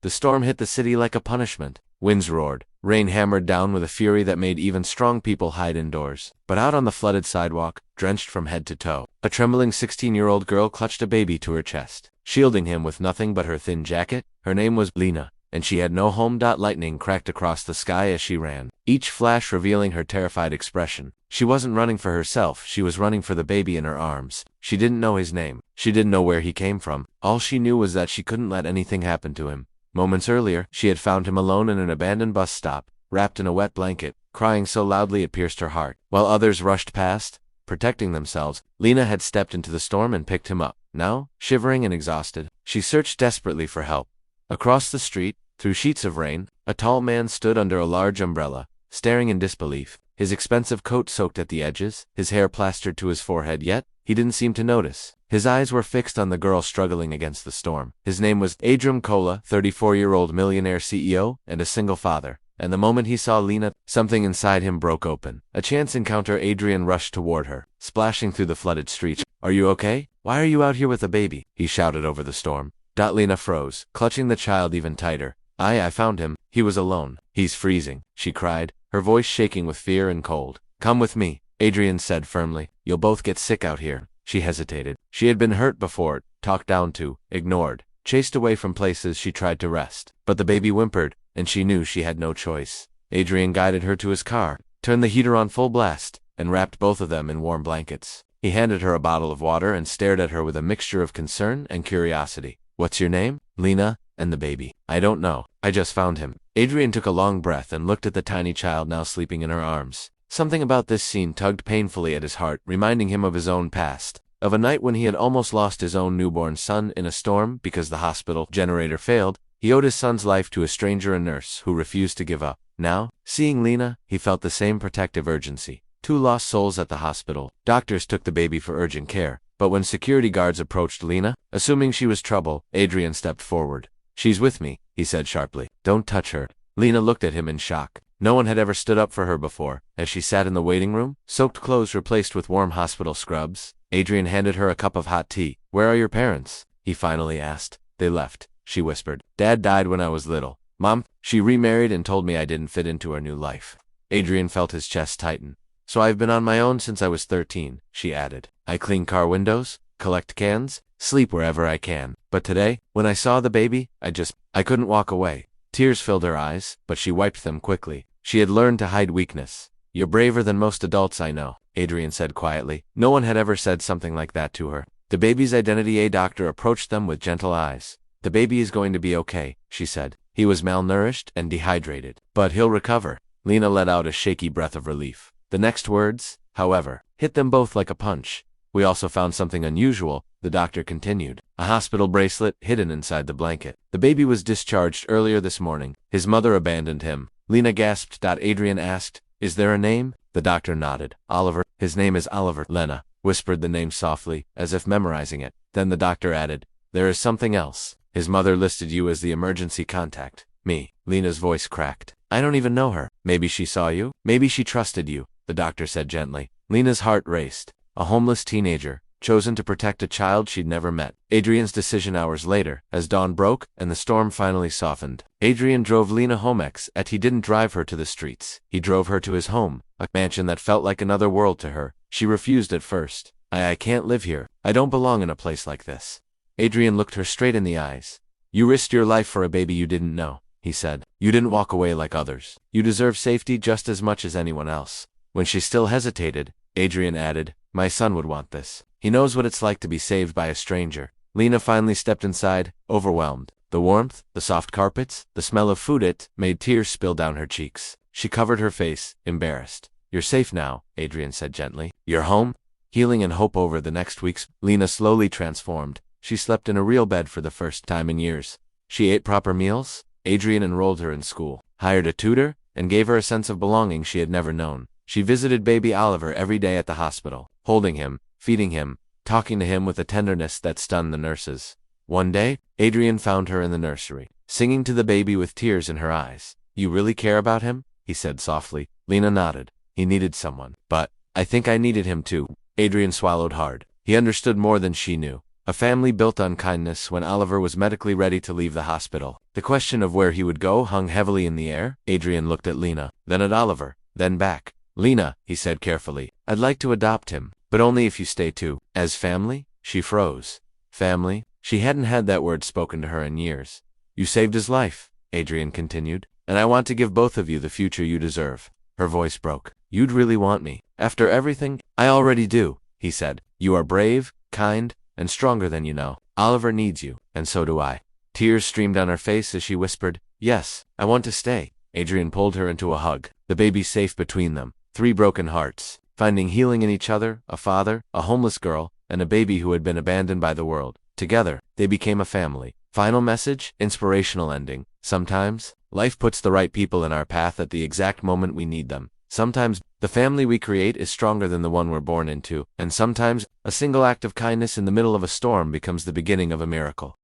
The storm hit the city like a punishment. Winds roared. Rain hammered down with a fury that made even strong people hide indoors. But out on the flooded sidewalk, drenched from head to toe, a trembling 16-year-old girl clutched a baby to her chest, shielding him with nothing but her thin jacket. Her name was Lena, and she had no home. Lightning cracked across the sky as she ran, each flash revealing her terrified expression. She wasn't running for herself, she was running for the baby in her arms. She didn't know his name. She didn't know where he came from. All she knew was that she couldn't let anything happen to him. Moments earlier, she had found him alone in an abandoned bus stop, wrapped in a wet blanket, crying so loudly it pierced her heart. While others rushed past, protecting themselves, Lena had stepped into the storm and picked him up. Now, shivering and exhausted, she searched desperately for help. Across the street, through sheets of rain, a tall man stood under a large umbrella, staring in disbelief, his expensive coat soaked at the edges, his hair plastered to his forehead, yet he didn't seem to notice. His eyes were fixed on the girl struggling against the storm. His name was Adrian Cole, 34-year-old millionaire CEO and a single father. And the moment he saw Lena, something inside him broke open. A chance encounter. Adrian rushed toward her, splashing through the flooded streets. "Are you okay? Why are you out here with a baby?" he shouted over the storm. Lena froze, clutching the child even tighter. I found him. He was alone. "He's freezing," she cried, her voice shaking with fear and cold. "Come with me," Adrian said firmly. "You'll both get sick out here." She hesitated. She had been hurt before, talked down to, ignored, chased away from places she tried to rest. But the baby whimpered, and she knew she had no choice. Adrian guided her to his car, turned the heater on full blast, and wrapped both of them in warm blankets. He handed her a bottle of water and stared at her with a mixture of concern and curiosity. "What's your name?" "Lena." "And the baby?" "I don't know. I just found him." Adrian took a long breath and looked at the tiny child now sleeping in her arms. Something about this scene tugged painfully at his heart, reminding him of his own past, of a night when he had almost lost his own newborn son in a storm because the hospital generator failed. He owed his son's life to a stranger, a nurse, who refused to give up. Now, seeing Lena, he felt the same protective urgency. Two lost souls at the hospital. Doctors took the baby for urgent care, but when security guards approached Lena, assuming she was trouble, Adrian stepped forward. "She's with me," he said sharply. "Don't touch her." Lena looked at him in shock. No one had ever stood up for her before. As she sat in the waiting room, soaked clothes replaced with warm hospital scrubs, Adrian handed her a cup of hot tea. "Where are your parents?" he finally asked. "They left," she whispered. "Dad died when I was little. Mom, she remarried and told me I didn't fit into her new life." Adrian felt his chest tighten. "So I've been on my own since I was 13, she added. "I clean car windows, collect cans, sleep wherever I can. But today, when I saw the baby, I couldn't walk away." Tears filled her eyes, but she wiped them quickly. She had learned to hide weakness. "You're braver than most adults I know," Adrian said quietly. No one had ever said something like that to her. The baby's identity. A doctor approached them with gentle eyes. "The baby is going to be okay," she said. "He was malnourished and dehydrated, but he'll recover." Lena let out a shaky breath of relief. The next words, however, hit them both like a punch. "We also found something unusual," the doctor continued. "A hospital bracelet hidden inside the blanket. The baby was discharged earlier this morning. His mother abandoned him." Lena gasped. Adrian asked, "Is there a name?" The doctor nodded. "Oliver." "His name is Oliver." Lena whispered the name softly, as if memorizing it. Then the doctor added, "There is something else. His mother listed you as the emergency contact." "Me?" Lena's voice cracked. "I don't even know her." "Maybe she saw you. Maybe she trusted you," the doctor said gently. Lena's heart raced. A homeless teenager, chosen to protect a child she'd never met. Adrian's decision hours later, as dawn broke and the storm finally softened. Adrian drove Lena home. He didn't drive her to the streets. He drove her to his home, a mansion that felt like another world to her. She refused at first. I can't live here. I don't belong in a place like this." Adrian looked her straight in the eyes. "You risked your life for a baby you didn't know," he said. "You didn't walk away like others. You deserve safety just as much as anyone else." When she still hesitated, Adrian added, "My son would want this. He knows what it's like to be saved by a stranger." Lena finally stepped inside, overwhelmed. The warmth, the soft carpets, the smell of food, it made tears spill down her cheeks. She covered her face, embarrassed. "You're safe now," Adrian said gently. "You're home?" Healing and hope. Over the next weeks, Lena slowly transformed. She slept in a real bed for the first time in years. She ate proper meals. Adrian enrolled her in school, hired a tutor, and gave her a sense of belonging she had never known. She visited baby Oliver every day at the hospital, holding him, feeding him, talking to him with a tenderness that stunned the nurses. One day, Adrian found her in the nursery, singing to the baby with tears in her eyes. "You really care about him?" he said softly. Lena nodded. "He needed someone. But I think I needed him too." Adrian swallowed hard. He understood more than she knew. A family built on kindness. When Oliver was medically ready to leave the hospital, The question of where he would go hung heavily in the air. Adrian looked at Lena, then at Oliver, then back. Lena, he said carefully, I'd like to adopt him, but only if you stay too. As family? She froze. Family? She hadn't had that word spoken to her in years. You saved his life, Adrian continued, and I want to give both of you the future you deserve. Her voice broke. You'd really want me. After everything? I already do, he said. You are brave, kind, and stronger than you know. Oliver needs you, and so do I. Tears streamed down her face as she whispered, Yes, I want to stay. Adrian pulled her into a hug, the baby safe between them. 3 broken hearts, finding healing in each other, a father, a homeless girl, and a baby who had been abandoned by the world. Together, they became a family. Final message? Inspirational ending. Sometimes, life puts the right people in our path at the exact moment we need them. Sometimes, the family we create is stronger than the one we're born into, and sometimes, a single act of kindness in the middle of a storm becomes the beginning of a miracle.